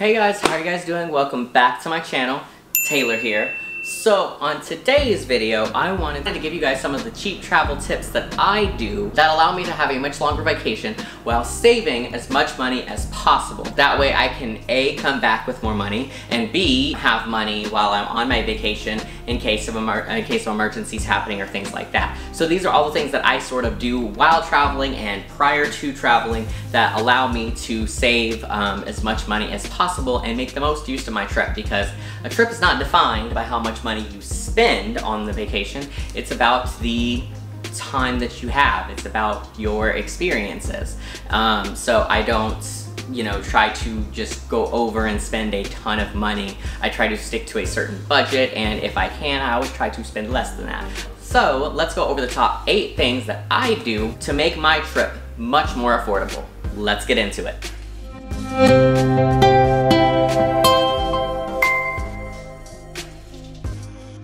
Hey guys, how are you guys doing? Welcome back to my channel. Taylor here. So on today's video, I wanted to give you guys some of the cheap travel tips that I do that allow me to have a much longer vacation while saving as much money as possible. That way I can A, come back with more money, and B, have money while I'm on my vacation in case of emergencies happening or things like that. So these are all the things that I sort of do while traveling and prior to traveling that allow me to save as much money as possible and make the most use of my trip, because a trip is not defined by how much money you spend on the vacation. It's about the time that you have. It's about your experiences. So I don't, try to just go over and spend a ton of money. I try to stick to a certain budget, and if I can, I always try to spend less than that. So let's go over the top 8 things that I do to make my trip much more affordable. Let's get into it.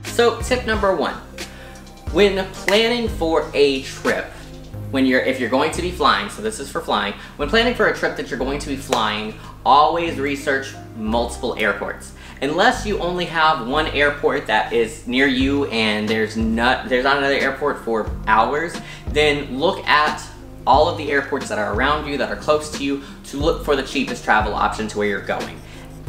So tip number 1, when planning for a trip, if you're going to be flying, so this is for flying, when planning for a trip that you're going to be flying, always research multiple airports. Unless you only have one airport that is near you and there's not another airport for hours, then look at all of the airports that are around you, that are close to you, to look for the cheapest travel option to where you're going.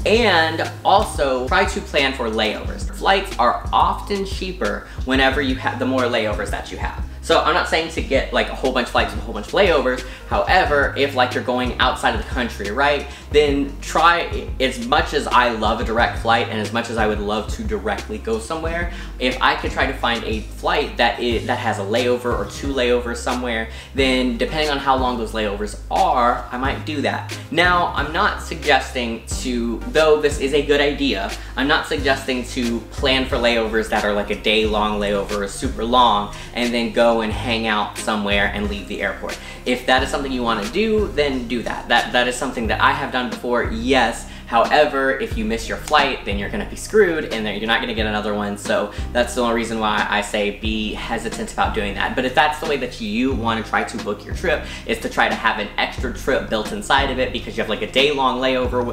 And also try to plan for layovers. Flights are often cheaper whenever you have the more layovers that you have. So I'm not saying to get like a whole bunch of flights with a whole bunch of layovers. However, if like you're going outside of the country, right, then try, as much as I love a direct flight and as much as I would love to directly go somewhere, if I could try to find a flight that has a layover or 2 layovers somewhere, then depending on how long those layovers are, I might do that. Now, I'm not suggesting to, though this is a good idea, I'm not suggesting to plan for layovers that are like a day-long layover or super long and then go and hang out somewhere and leave the airport. If that is something you want to do, then do that. That is something that I have done before, yes. However, if you miss your flight, then you're gonna be screwed and then you're not gonna get another one. So that's the only reason why I say be hesitant about doing that. But if that's the way that you wanna try to book your trip, is to try to have an extra trip built inside of it because you have like a day-long layover or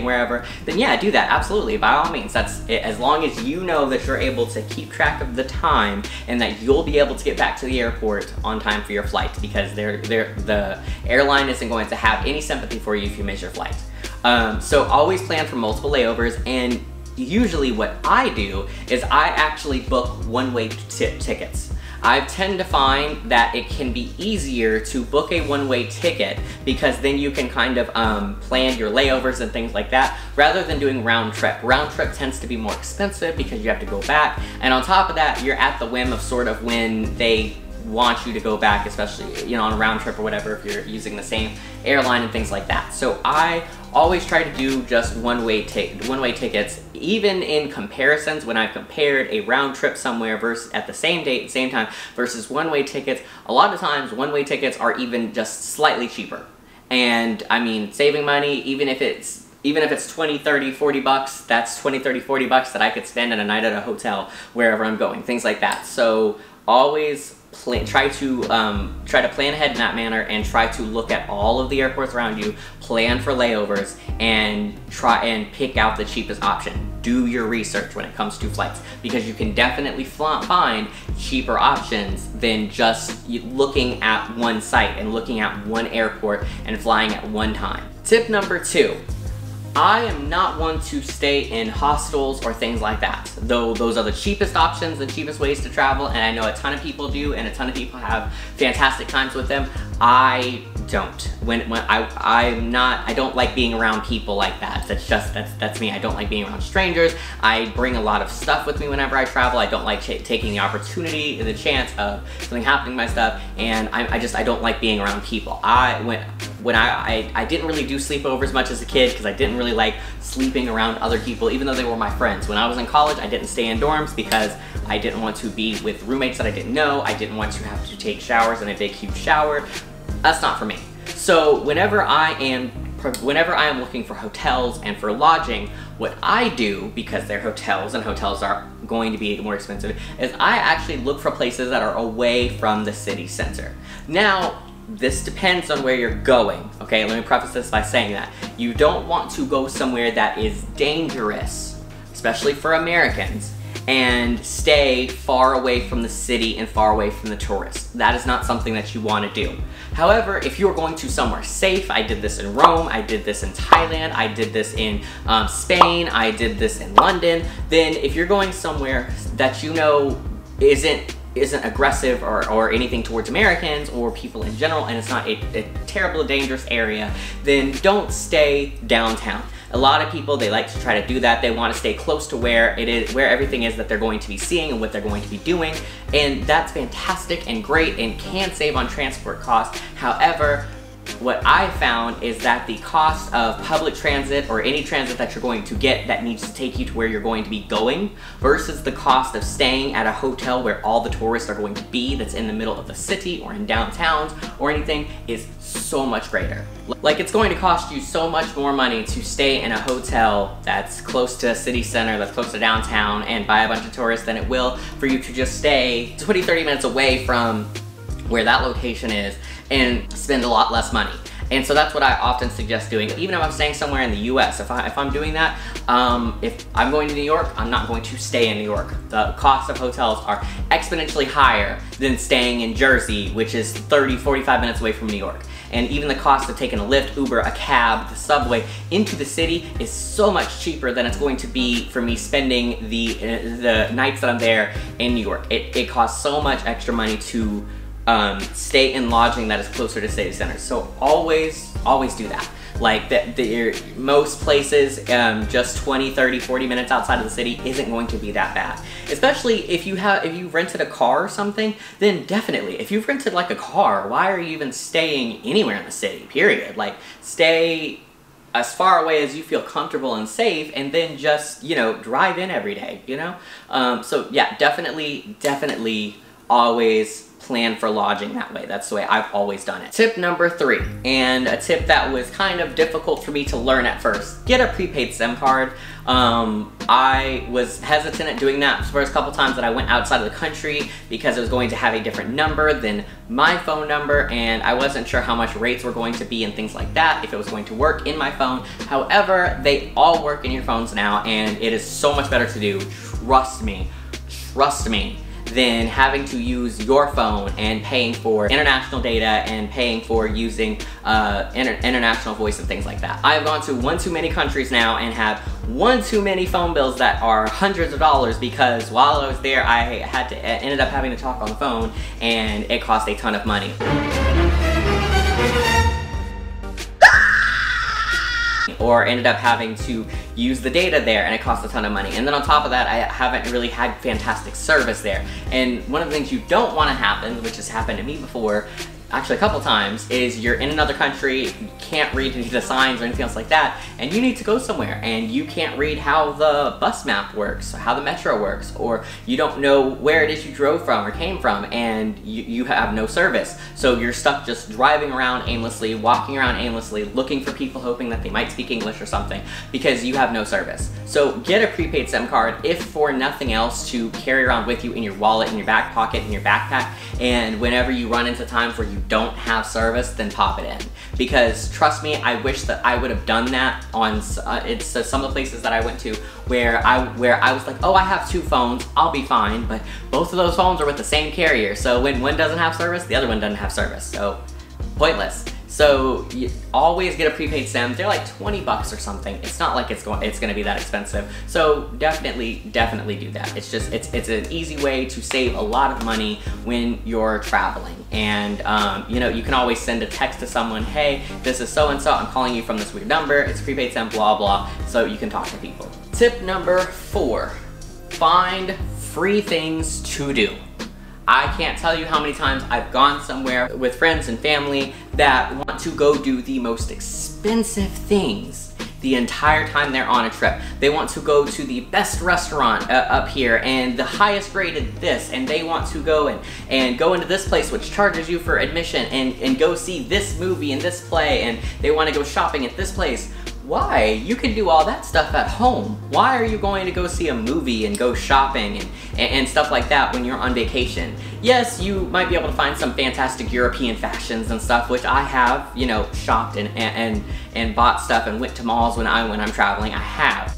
wherever, then yeah, do that, absolutely, by all means. That's it, as long as you know that you're able to keep track of the time and that you'll be able to get back to the airport on time for your flight, because the airline isn't going to have any sympathy for you if you miss your flight. So always plan for multiple layovers, and usually what I do is I actually book one-way tickets. I tend to find that it can be easier to book a one-way ticket because then you can kind of plan your layovers and things like that rather than doing round trip. Round trip tends to be more expensive because you have to go back, and on top of that, you're at the whim of sort of when they want you to go back, especially on a round trip or whatever, if you're using the same airline and things like that. So I always try to do just one-way tickets, even in comparisons. When I've compared a round trip somewhere versus at the same date, same time, versus one-way tickets, a lot of times one-way tickets are even just slightly cheaper. And I mean, saving money, even if it's 20, 30, 40 bucks, that's 20, 30, 40 bucks that I could spend in a night at a hotel wherever I'm going, things like that. So always try to plan ahead in that manner, and try to look at all of the airports around you, plan for layovers, and try and pick out the cheapest option. Do your research when it comes to flights, because you can definitely find cheaper options than just looking at one site and looking at one airport and flying at one time. Tip number 2. I am not one to stay in hostels or things like that, though those are the cheapest options and cheapest ways to travel, and I know a ton of people do, and a ton of people have fantastic times with them. I don't. I don't like being around people like that. That's me. I don't like being around strangers. I bring a lot of stuff with me whenever I travel. I don't like taking the opportunity and the chance of something happening to my stuff, and I don't like being around people. I didn't really do sleepovers much as a kid because I didn't really like sleeping around other people, even though they were my friends. When I was in college, I didn't stay in dorms because I didn't want to be with roommates that I didn't know. I didn't want to have to take showers in a big, huge shower. That's not for me. So whenever I am looking for hotels and for lodging, what I do, because they're hotels and hotels are going to be more expensive, is I actually look for places that are away from the city center. Now, this depends on where you're going, okay? Let me preface this by saying that. You don't want to go somewhere that is dangerous, especially for Americans, and stay far away from the city and far away from the tourists. That is not something that you want to do. However, if you're going to somewhere safe, I did this in Rome, I did this in Thailand, I did this in Spain, I did this in London, then if you're going somewhere that you know isn't aggressive or anything towards Americans or people in general, and it's not a terrible dangerous area, then don't stay downtown. A lot of people, they like to try to do that. They want to stay close to where everything is that they're going to be seeing and what they're going to be doing, and that's fantastic and great and can save on transport costs. However, what I found is that the cost of public transit or any transit that you're going to get that needs to take you to where you're going to be going versus the cost of staying at a hotel where all the tourists are going to be, that's in the middle of the city or in downtowns or anything, is so much greater. Like, it's going to cost you so much more money to stay in a hotel that's close to a city center, that's close to downtown and by a bunch of tourists than it will for you to just stay 20-30 minutes away from where that location is and spend a lot less money. And so that's what I often suggest doing. Even if I'm staying somewhere in the US, if I'm doing that, if I'm going to New York, I'm not going to stay in New York. The cost of hotels are exponentially higher than staying in Jersey, which is 30-45 minutes away from New York. And even the cost of taking a Lyft, Uber, a cab, the subway into the city is so much cheaper than it's going to be for me spending the nights that I'm there in New York. It costs so much extra money to stay in lodging that is closer to city centers. So always do that. Like, most places, just 20, 30, 40 minutes outside of the city isn't going to be that bad. Especially if you rented a car or something, then definitely. If you've rented like a car, why are you even staying anywhere in the city, period? Like, stay as far away as you feel comfortable and safe, and then just, you know, drive in every day, you know? So yeah, definitely always plan for lodging that way. That's the way I've always done it. Tip number 3, and a tip that was kind of difficult for me to learn at first: get a prepaid SIM card. I was hesitant at doing that the first couple times that I went outside of the country because it was going to have a different number than my phone number, and I wasn't sure how much rates were going to be and things like that, if it was going to work in my phone. However, they all work in your phones now, and it is so much better to do, trust me, than having to use your phone and paying for international data and paying for using international voice and things like that. I've gone to one too many countries now and have one too many phone bills that are hundreds of dollars because while I was there, I ended up having to talk on the phone, and it cost a ton of money. Or ended up having to use the data there, and it costs a ton of money. And then on top of that, I haven't really had fantastic service there. And one of the things you don't want to happen, which has happened to me before, actually a couple times, is you're in another country, you can't read any of the signs or anything else like that, and you need to go somewhere and you can't read how the bus map works, how the metro works, or you don't know where it is you drove from or came from, and you have no service. So you're stuck just driving around aimlessly, walking around aimlessly, looking for people hoping that they might speak English or something because you have no service. So get a prepaid SIM card, if for nothing else, to carry around with you in your wallet, in your back pocket, in your backpack, and whenever you run into times where you don't have service, then pop it in. Because trust me, I wish that I would have done that on some of the places that I went to where I was like, oh, I have 2 phones, I'll be fine, but both of those phones are with the same carrier, so when one doesn't have service, the other one doesn't have service, so pointless. So you always get a prepaid SIM. They're like 20 bucks or something. It's not like it's gonna be that expensive. So definitely do that. It's an easy way to save a lot of money when you're traveling. And you know, you can always send a text to someone, hey, this is so-and-so, I'm calling you from this weird number, it's prepaid SIM, blah, blah, so you can talk to people. Tip number 4, find free things to do. I can't tell you how many times I've gone somewhere with friends and family that want to go do the most expensive things the entire time they're on a trip. They want to go to the best restaurant up here and the highest rated this, and they want to go and go into this place which charges you for admission and go see this movie and this play, and they want to go shopping at this place. Why? You can do all that stuff at home. Why are you going to go see a movie and go shopping and stuff like that when you're on vacation? Yes, you might be able to find some fantastic European fashions and stuff, which I have, you know, shopped and bought stuff and went to malls when I'm traveling. I have.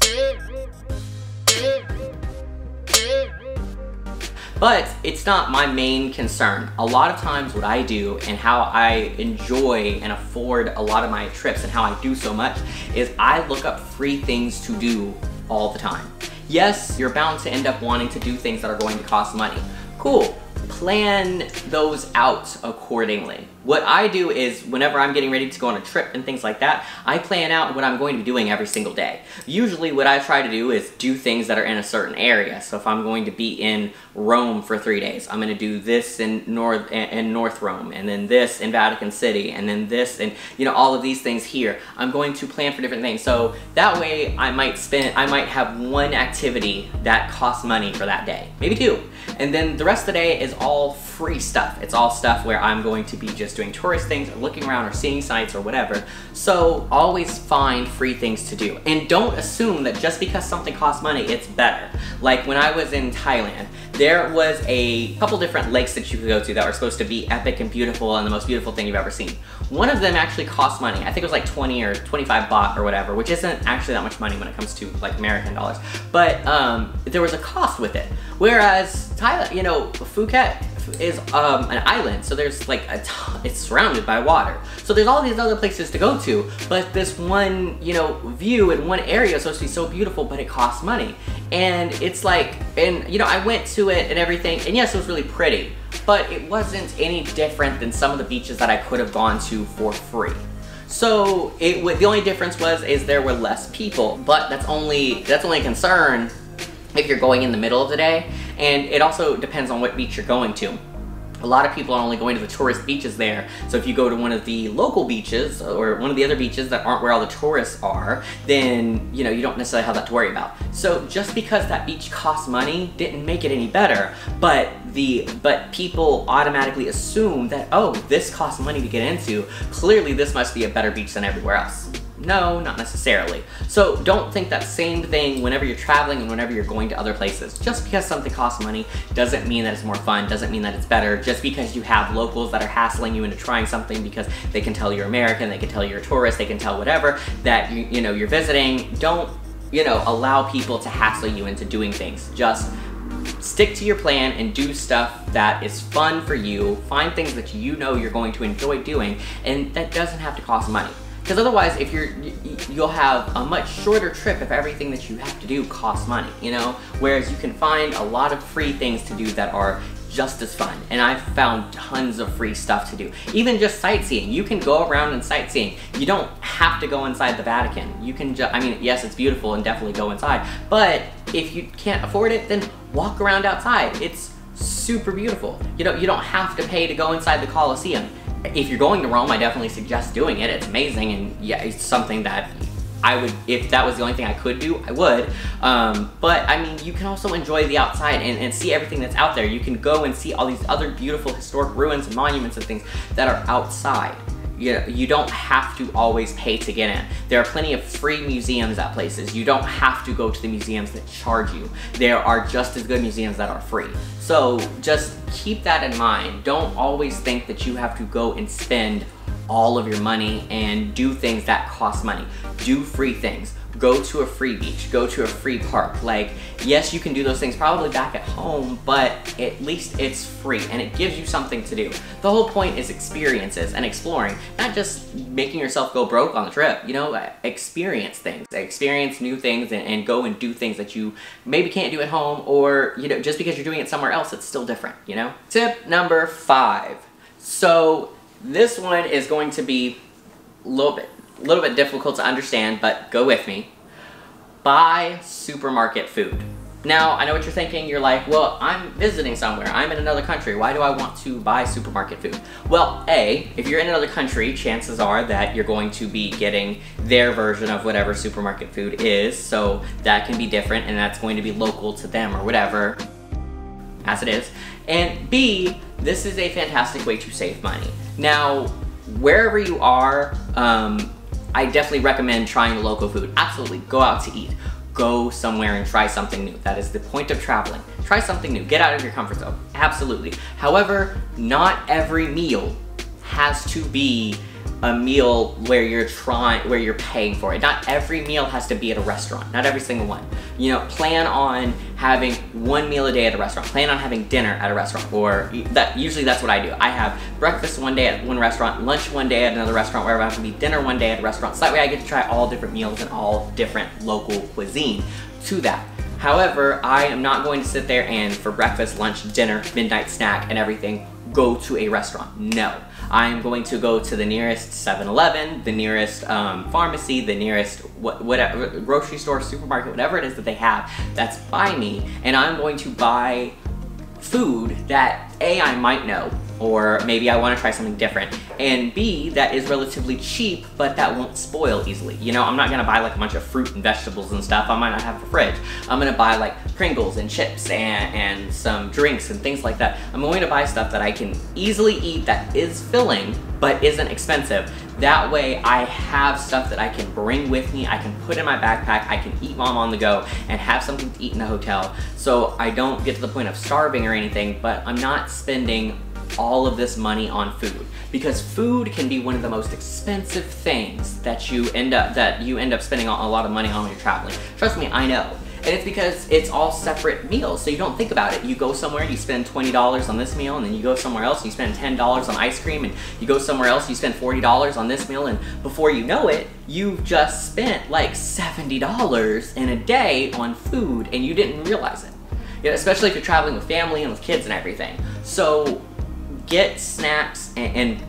But it's not my main concern. A lot of times what I do and how I enjoy and afford a lot of my trips and how I do so much is I look up free things to do all the time. Yes, you're bound to end up wanting to do things that are going to cost money. Cool. Plan those out accordingly. What I do is whenever I'm getting ready to go on a trip and things like that, I plan out what I'm going to be doing every single day. Usually what I try to do is do things that are in a certain area. So if I'm going to be in Rome for 3 days, I'm going to do this in North Rome, and then this in Vatican City, and then this, and you know, all of these things here. I'm going to plan for different things. So that way I might have one activity that costs money for that day, maybe 2. And then the rest of the day is all free stuff. It's all stuff where I'm going to be just doing tourist things or looking around or seeing sites or whatever. So always find free things to do. And don't assume that just because something costs money, it's better. Like when I was in Thailand, there was a couple different lakes that you could go to that were supposed to be epic and beautiful and the most beautiful thing you've ever seen. One of them actually cost money. I think it was like 20 or 25 baht or whatever, which isn't actually that much money when it comes to like American dollars. But there was a cost with it. Whereas Thailand, you know, Phuket is an island, so there's like it's surrounded by water. So there's all these other places to go to, but this one, you know, view in one area is supposed to be so beautiful, but it costs money. And it's like, and you know, I went to it and everything, and yes, it was really pretty, but it wasn't any different than some of the beaches that I could have gone to for free. So the only difference is there were less people, but that's only a concern if you're going in the middle of the day, and it also depends on what beach you're going to. A lot of people are only going to the tourist beaches there, so if you go to one of the local beaches or one of the other beaches that aren't where all the tourists are, then you know, you don't necessarily have that to worry about. So just because that beach costs money didn't make it any better, but people automatically assume that, oh, this costs money to get into, clearly this must be a better beach than everywhere else. No, not necessarily. So don't think that same thing whenever you're traveling and whenever you're going to other places. Just because something costs money doesn't mean that it's more fun, doesn't mean that it's better. Just because you have locals that are hassling you into trying something because they can tell you're American, they can tell you're a tourist, they can tell whatever, that you know, you're visiting, don't, you know, allow people to hassle you into doing things. Just stick to your plan and do stuff that is fun for you. Find things that you know you're going to enjoy doing, and that doesn't have to cost money. Because otherwise, if you'll have a much shorter trip if everything that you have to do costs money, you know? Whereas you can find a lot of free things to do that are just as fun. And I've found tons of free stuff to do. Even just sightseeing. You can go around and sightseeing. You don't have to go inside the Vatican. You can just, I mean, yes, it's beautiful and definitely go inside. But if you can't afford it, then walk around outside. It's super beautiful. You know, you don't have to pay to go inside the Colosseum. If you're going to Rome, I definitely suggest doing it. It's amazing, and yeah, it's something that I would, if that was the only thing I could do, I would. But I mean, you can also enjoy the outside and see everything that's out there. You can go and see all these other beautiful historic ruins and monuments and things that are outside. You don't have to always pay to get in. There are plenty of free museums at places. You don't have to go to the museums that charge you. There are just as good museums that are free. So just keep that in mind. Don't always think that you have to go and spend all of your money and do things that cost money. Do free things. Go to a free beach, go to a free park. Like, yes, you can do those things probably back at home, but at least it's free and it gives you something to do. The whole point is experiences and exploring, not just making yourself go broke on the trip, you know, experience things, experience new things and go and do things that you maybe can't do at home, or, you know, just because you're doing it somewhere else, it's still different, you know? Tip number 5. So this one is going to be a little bit difficult to understand, but go with me. Buy supermarket food. Now, I know what you're thinking. You're like, well, I'm visiting somewhere. I'm in another country. Why do I want to buy supermarket food? Well, A, if you're in another country, chances are that you're going to be getting their version of whatever supermarket food is, so that can be different, and that's going to be local to them or whatever, as it is. And B, this is a fantastic way to save money. Now, wherever you are, I definitely recommend trying local food. Absolutely, go out to eat. Go somewhere and try something new. That is the point of traveling. Try something new, get out of your comfort zone, absolutely. However, not every meal has to be a meal where you're paying for it. Not every meal has to be at a restaurant, not every single one. You know, plan on having one meal a day at a restaurant. Plan on having dinner at a restaurant, or usually that's what I do. I have breakfast one day at one restaurant, lunch one day at another restaurant, wherever I have to be dinner one day at a restaurant. So that way I get to try all different meals and all different local cuisine to that. However, I am not going to sit there and for breakfast, lunch, dinner, midnight snack, and everything, go to a restaurant. No. I am going to go to the nearest 7-Eleven, the nearest pharmacy, the nearest whatever, grocery store, supermarket, whatever it is that they have that's by me, and I'm going to buy food that A, I might know, or maybe I want to try something different, and B, that is relatively cheap, but that won't spoil easily. You know, I'm not going to buy like a bunch of fruit and vegetables and stuff I might not have a fridge. I'm going to buy like Pringles and chips and some drinks and things like that. I'm going to buy stuff that I can easily eat that is filling, but isn't expensive. That way I have stuff that I can bring with me, I can put in my backpack, I can eat while I'm on the go, and have something to eat in the hotel, so I don't get to the point of starving or anything, but I'm not spending all of this money on food, because food can be one of the most expensive things that you end up spending a lot of money on when you're traveling. Trust me, I know. And it's because it's all separate meals, so you don't think about it. You go somewhere and you spend $20 on this meal, and then you go somewhere else and you spend $10 on ice cream, and you go somewhere else and you spend $40 on this meal, and before you know it, you've just spent like $70 in a day on food and you didn't realize it. You know, especially if you're traveling with family and with kids and everything. So get snacks and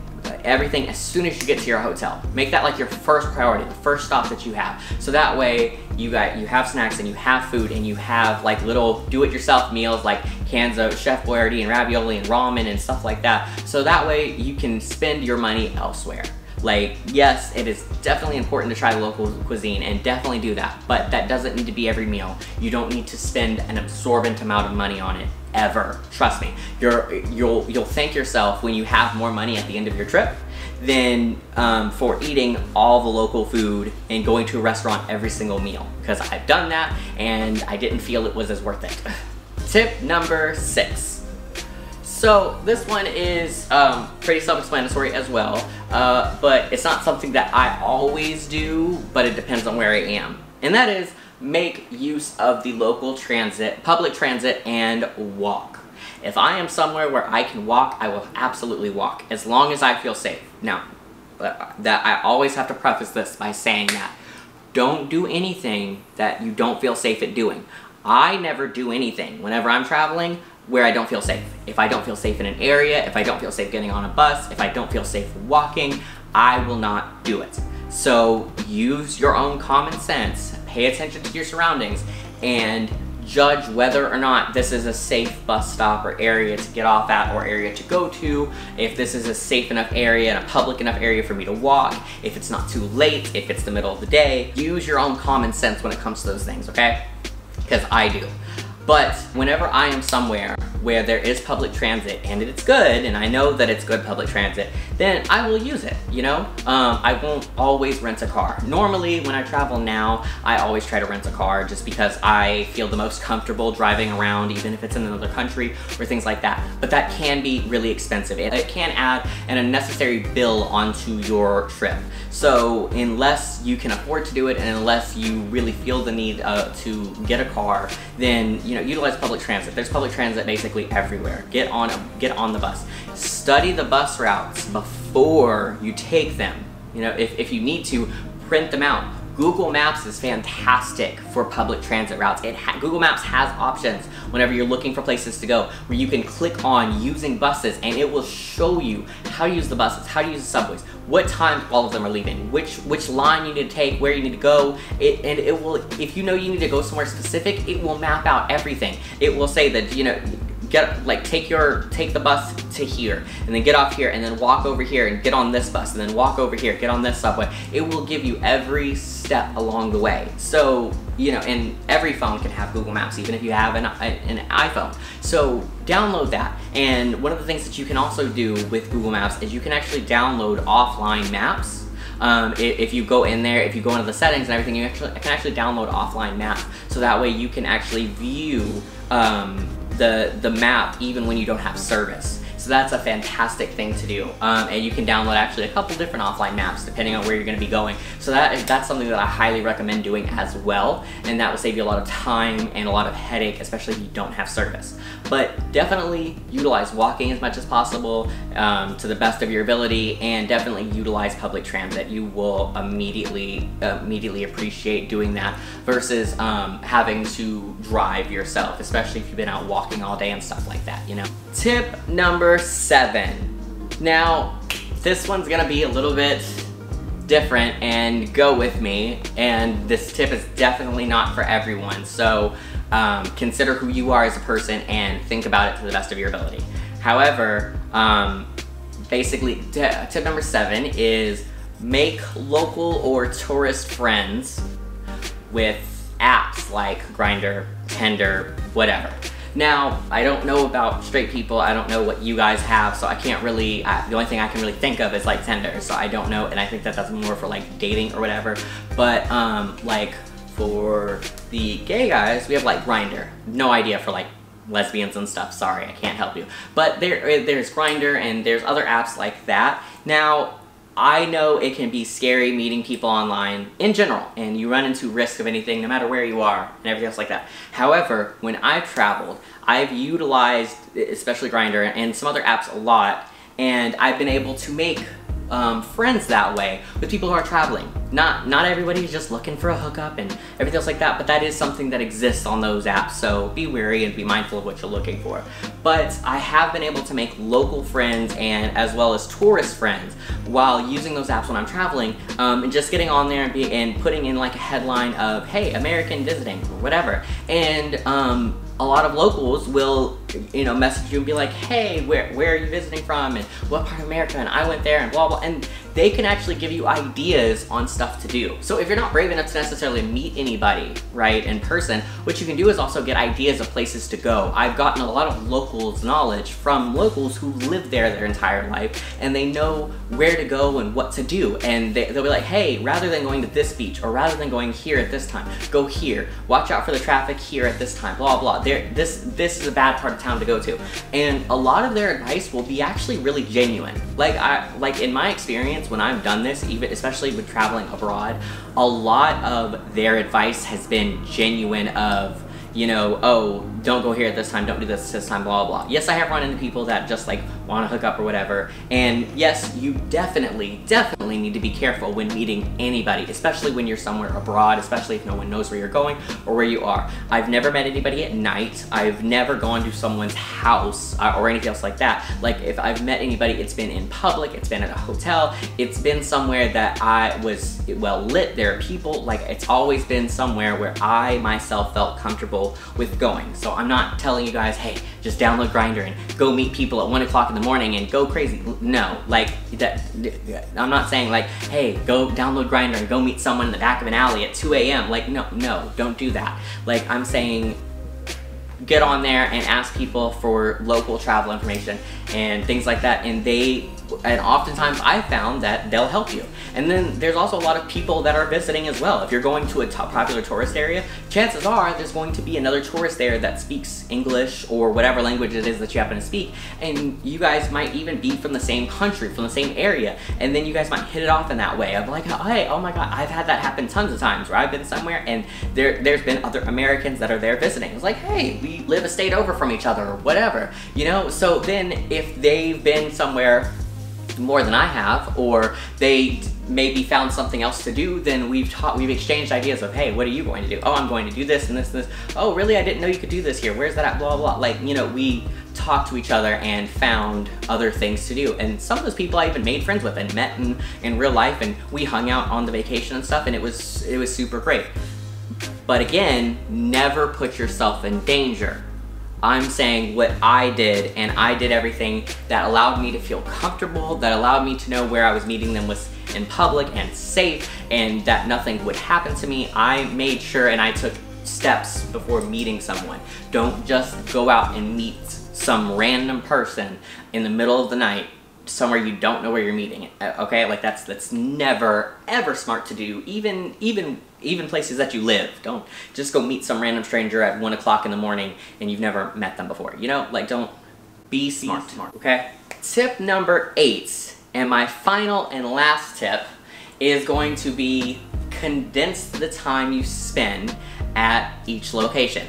everything as soon as you get to your hotel. Make that like your first priority, the first stop that you have. So that way you have snacks and you have food and you have like little do-it-yourself meals like cans of Chef Boyardee and ravioli and ramen and stuff like that. So that way you can spend your money elsewhere. Like, yes, it is definitely important to try the local cuisine and definitely do that, but that doesn't need to be every meal. You don't need to spend an absorbent amount of money on it, ever. Trust me. You'll thank yourself when you have more money at the end of your trip than for eating all the local food and going to a restaurant every single meal, because I've done that and I didn't feel it was as worth it. Tip number 6. So this one is pretty self-explanatory as well, but it's not something that I always do, but it depends on where I am. And that is make use of the local transit, public transit, and walk. If I am somewhere where I can walk, I will absolutely walk, as long as I feel safe. Now, that I always have to preface this by saying that don't do anything that you don't feel safe at doing. I never do anything whenever I'm traveling where I don't feel safe. If I don't feel safe in an area, if I don't feel safe getting on a bus, if I don't feel safe walking, I will not do it. So use your own common sense, pay attention to your surroundings, and judge whether or not this is a safe bus stop or area to get off at or area to go to, if this is a safe enough area and a public enough area for me to walk, if it's not too late, if it's the middle of the day. Use your own common sense when it comes to those things, okay? Because I do. But whenever I am somewhere where there is public transit and it's good, and I know that it's good public transit, then I will use it, you know? I won't always rent a car. Normally, when I travel now, I always try to rent a car just because I feel the most comfortable driving around, even if it's in another country or things like that. But that can be really expensive. It can add an unnecessary bill onto your trip. So unless you can afford to do it, and unless you really feel the need to get a car, then utilize public transit. There's public transit basically everywhere. Get on the bus. Study the bus routes before you take them. If you need to, print them out. Google Maps is fantastic for public transit routes. Google Maps has options whenever you're looking for places to go where you can click on using buses, and it will show you how to use the buses, how to use the subways, what time all of them are leaving, which line you need to take, where you need to go. And it will, if you need to go somewhere specific, it will map out everything. It will say that take the bus to here, and then get off here, and then walk over here, and get on this bus, and then walk over here, get on this subway. It will give you every step along the way. So, and every phone can have Google Maps, even if you have an iPhone. So download that. And one of the things that you can also do with Google Maps is you can actually download offline maps If you go in there, if you go into the settings and everything, you can actually download offline maps. So that way you can actually view the map even when you don't have service. So that's a fantastic thing to do. And you can download actually a couple different offline maps depending on where you're gonna be going. So that's something that I highly recommend doing as well. And that will save you a lot of time and a lot of headache, especially if you don't have service. But definitely utilize walking as much as possible to the best of your ability, and definitely utilize public transit. You will immediately appreciate doing that versus having to drive yourself, especially if you've been out walking all day and stuff like that, you know? Tip number 7. Now, this one's gonna be a little bit different, and go with me, and this tip is definitely not for everyone. So consider who you are as a person and think about it to the best of your ability. However, basically, tip number 7 is make local or tourist friends with apps like Grindr, Tinder, whatever. Now, I don't know about straight people, I don't know what you guys have, so I can't really, the only thing I can really think of is like Tinder, so I don't know, and I think that that's more for like dating or whatever. But like for the gay guys, we have like Grindr. No idea for like lesbians and stuff, sorry, I can't help you. But there's Grindr and there's other apps like that. Now, I know it can be scary meeting people online in general, and you run into risk of anything no matter where you are and everything else like that. However, when I've traveled, I've utilized, especially Grindr and some other apps a lot, and I've been able to make friends that way with people who are traveling. Not everybody's just looking for a hookup and everything else like that, but that is something that exists on those apps, so be wary and be mindful of what you're looking for. But I have been able to make local friends and as well as tourist friends while using those apps when I'm traveling, and just getting on there and putting in like a headline of, hey, American visiting, or whatever. And a lot of locals will, you know, message you and be like, hey, where are you visiting from, and what part of America, and I went there, and blah, blah, and they can actually give you ideas on stuff to do. So if you're not brave enough to necessarily meet anybody, right, in person, what you can do is also get ideas of places to go. I've gotten a lot of locals knowledge from locals who lived there their entire life, and they know where to go and what to do, and they'll be like, hey, rather than going to this beach, or rather than going here at this time, go here, watch out for the traffic here at this time, blah, blah. This is a bad part of town to go to. And a lot of their advice will be actually really genuine. Like in my experience, when I've done this, even especially with traveling abroad, a lot of their advice has been genuine of, you know, oh, don't go here at this time, don't do this time, blah, blah. Yes, I have run into people that just like want to hook up or whatever, and yes, you definitely need to be careful when meeting anybody, especially when you're somewhere abroad, especially if no one knows where you're going or where you are. I've never met anybody at night. I've never gone to someone's house or anything else like that. Like, if I've met anybody, it's been in public, it's been at a hotel, it's been somewhere that I was well lit, there are people, like, it's always been somewhere where I myself felt comfortable with going. So I'm not telling you guys, hey, just download Grindr and go meet people at 1 o'clock in the morning and go crazy. No, like, that, I'm not saying like, hey, go download Grindr and go meet someone in the back of an alley at 2 a.m. Like, no, don't do that. Like, I'm saying, get on there and ask people for local travel information and things like that, and oftentimes I found that they'll help you. And then there's also a lot of people that are visiting as well. If you're going to a popular tourist area, chances are there's going to be another tourist there that speaks English or whatever language it is that you happen to speak, and you guys might even be from the same country, from the same area, and then you guys might hit it off in that way of like, hey, oh my god, I've had that happen tons of times where I've been somewhere and there's been other Americans that are there visiting. It's like, hey, we live a state over from each other or whatever, you know? So then if they've been somewhere more than I have, or they maybe found something else to do, then we've exchanged ideas of, hey, what are you going to do? Oh, I'm going to do this and this and this. Oh, really? I didn't know you could do this here. Where's that at? Blah, blah, blah. Like, you know, we talked to each other and found other things to do. And some of those people I even made friends with and met in real life, and we hung out on the vacation and stuff, and it was super great. But again, never put yourself in danger. I'm saying what I did, and I did everything that allowed me to feel comfortable, that allowed me to know where I was meeting them was in public and safe, and that nothing would happen to me. I made sure and I took steps before meeting someone. Don't just go out and meet some random person in the middle of the night somewhere you don't know where you're meeting. Okay, like that's never ever smart to do. Even places that you live. Don't just go meet some random stranger at 1 o'clock in the morning and you've never met them before. You know, like don't be smart. Okay. Tip number 8, and my final and last tip, is going to be condense the time you spend at each location.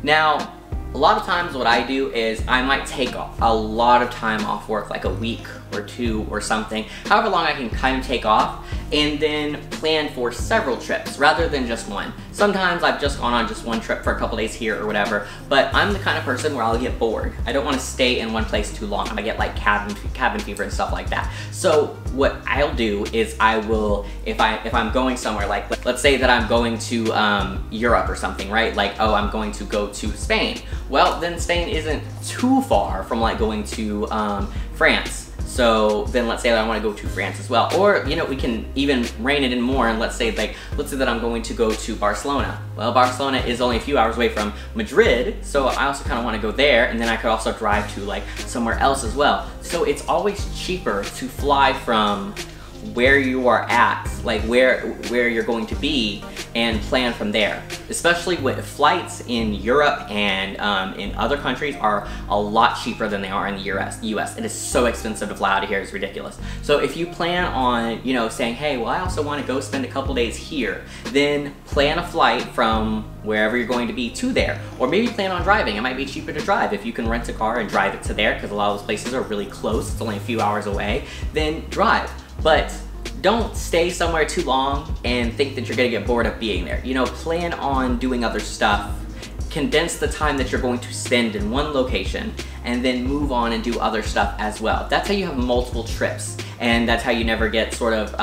Now, a lot of times what I do is I might take a lot of time off work, like a week or 2 or something, however long I can kind of take off, and then plan for several trips rather than just one. Sometimes I've just gone on just one trip for a couple days here or whatever, but I'm the kind of person where I'll get bored. I don't want to stay in one place too long. I get like cabin fever and stuff like that. So what I'll do is I will, if I'm going somewhere, like let's say that I'm going to Europe or something, right? Like, oh, I'm going to go to Spain. Well, then Spain isn't too far from like going to France. So then let's say that I want to go to France as well. Or, you know, we can even rein it in more and let's say that I'm going to go to Barcelona. Well, Barcelona is only a few hours away from Madrid, so I also kind of want to go there, and then I could also drive to like somewhere else as well. So it's always cheaper to fly from where you are at, like where you're going to be, and plan from there. Especially with flights in Europe and in other countries are a lot cheaper than they are in the US. It is so expensive to fly out of here, it's ridiculous. So if you plan on, you know, saying, hey, well, I also want to go spend a couple days here, then plan a flight from wherever you're going to be to there. Or maybe plan on driving. It might be cheaper to drive if you can rent a car and drive it to there, because a lot of those places are really close, it's only a few hours away, then drive. But don't stay somewhere too long and think that you're gonna get bored of being there. You know, plan on doing other stuff, condense the time that you're going to spend in one location, and then move on and do other stuff as well. That's how you have multiple trips, and that's how you never get sort of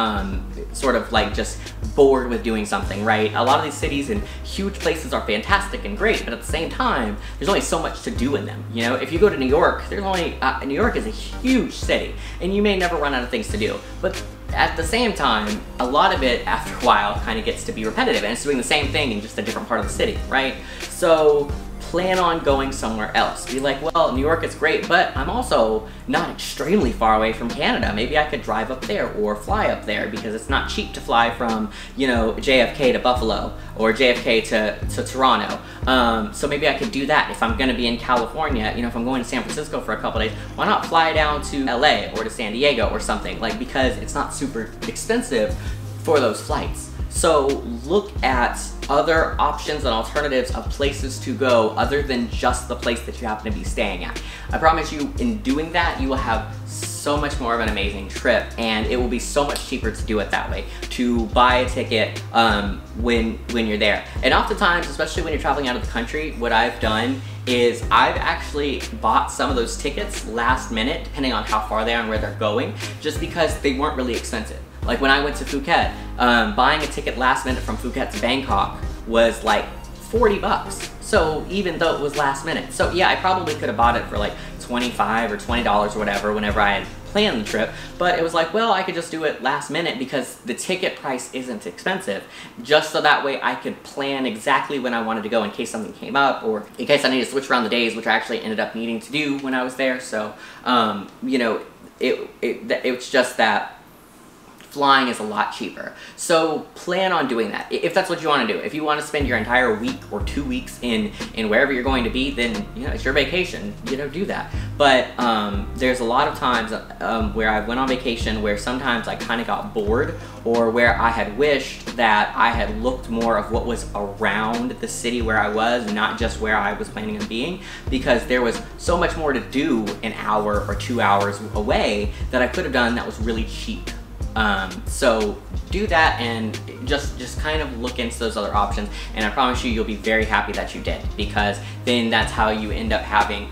like just bored with doing something, right? A lot of these cities and huge places are fantastic and great, but at the same time, there's only so much to do in them. You know, if you go to New York, there's only, New York is a huge city, and you may never run out of things to do. But at the same time, a lot of it, after a while, kind of gets to be repetitive, and it's doing the same thing in just a different part of the city, right? So plan on going somewhere else. Be like, well, New York is great, but I'm also not extremely far away from Canada. Maybe I could drive up there or fly up there, because it's not cheap to fly from, you know, JFK to Buffalo or JFK to Toronto. So maybe I could do that. If I'm gonna be in California, you know, if I'm going to San Francisco for a couple days, why not fly down to LA or to San Diego or something? Like, because it's not super expensive for those flights. So look at other options and alternatives of places to go other than just the place that you happen to be staying at. I promise you, in doing that, you will have so much more of an amazing trip, and it will be so much cheaper to do it that way, to buy a ticket when you're there. And oftentimes, especially when you're traveling out of the country, what I've done is I've actually bought some of those tickets last minute, depending on how far they are and where they're going, just because they weren't really expensive. Like when I went to Phuket, buying a ticket last minute from Phuket to Bangkok was like 40 bucks. So even though it was last minute. So yeah, I probably could have bought it for like $25 or $20 or whatever whenever I had planned the trip, but it was like, well, I could just do it last minute because the ticket price isn't expensive, just so that way I could plan exactly when I wanted to go in case something came up, or in case I needed to switch around the days, which I actually ended up needing to do when I was there. So, you know, it's just that flying is a lot cheaper. So plan on doing that if that's what you want to do. If you want to spend your entire week or 2 weeks in wherever you're going to be, then, you know, it's your vacation, you know, do that. But there's a lot of times where I went on vacation where sometimes I kind of got bored, or where I had wished that I had looked more of what was around the city where I was, not just where I was planning on being, because there was so much more to do an hour or 2 hours away that I could have done that was really cheap. So do that and just kind of look into those other options, and I promise you'll be very happy that you did, because then that's how you end up having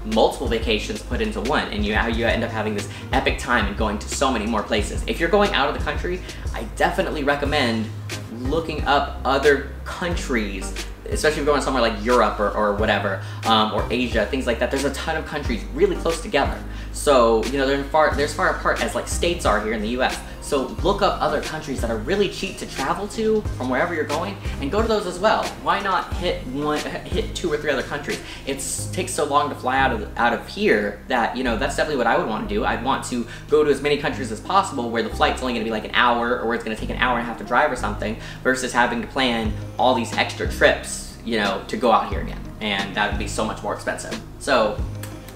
multiple vacations put into one, and you end up having this epic time and going to so many more places. If you're going out of the country, I definitely recommend looking up other countries, especially if you're going somewhere like Europe or whatever, or Asia, things like that. There's a ton of countries really close together. So, you know, they're far apart as like states are here in the US. So look up other countries that are really cheap to travel to from wherever you're going, and go to those as well. Why not hit 2 or 3 other countries? It takes so long to fly out of here that, you know, that's definitely what I would want to do. I'd want to go to as many countries as possible where the flight's only going to be like an hour, or it's going to take an hour and a half to drive or something, versus having to plan all these extra trips, you know, to go out here again. And that would be so much more expensive. So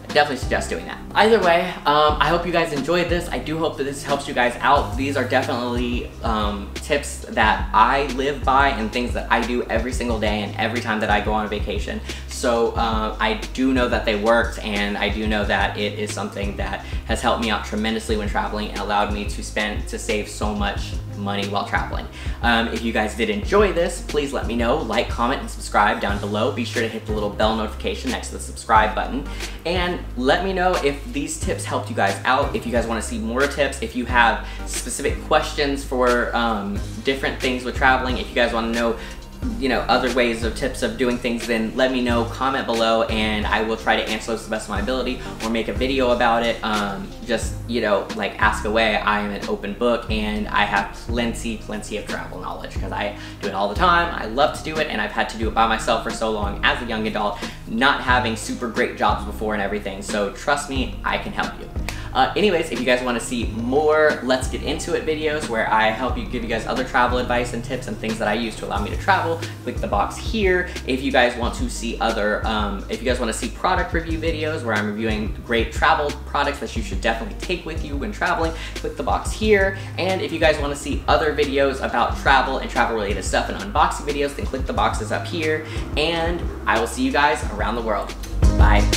I definitely suggest doing that. Either way, I hope you guys enjoyed this. I do hope that this helps you guys out. These are definitely tips that I live by and things that I do every single day and every time that I go on a vacation. So I do know that they worked, and I do know that it is something that has helped me out tremendously when traveling and allowed me to save so much money while traveling. If you guys did enjoy this, please let me know. Like, comment, and subscribe down below. Be sure to hit the little bell notification next to the subscribe button. And let me know if these tips helped you guys out, if you guys want to see more tips, if you have specific questions for different things with traveling, if you guys want to know, you know, other ways of tips of doing things, then let me know, comment below, and I will try to answer those to the best of my ability or make a video about it. Just, you know, like, ask away. I am an open book, and I have plenty of travel knowledge because I do it all the time. I love to do it, and I've had to do it by myself for so long as a young adult, not having super great jobs before and everything. So trust me, I can help you. Anyways, if you guys want to see more Let's Get Into It videos where I give you guys other travel advice and tips and things that I use to allow me to travel, click the box here. If you guys want to see other, if you guys want to see product review videos where I'm reviewing great travel products that you should definitely take with you when traveling, click the box here. And if you guys want to see other videos about travel and travel related stuff and unboxing videos, then click the boxes up here. And I will see you guys around the world. Bye.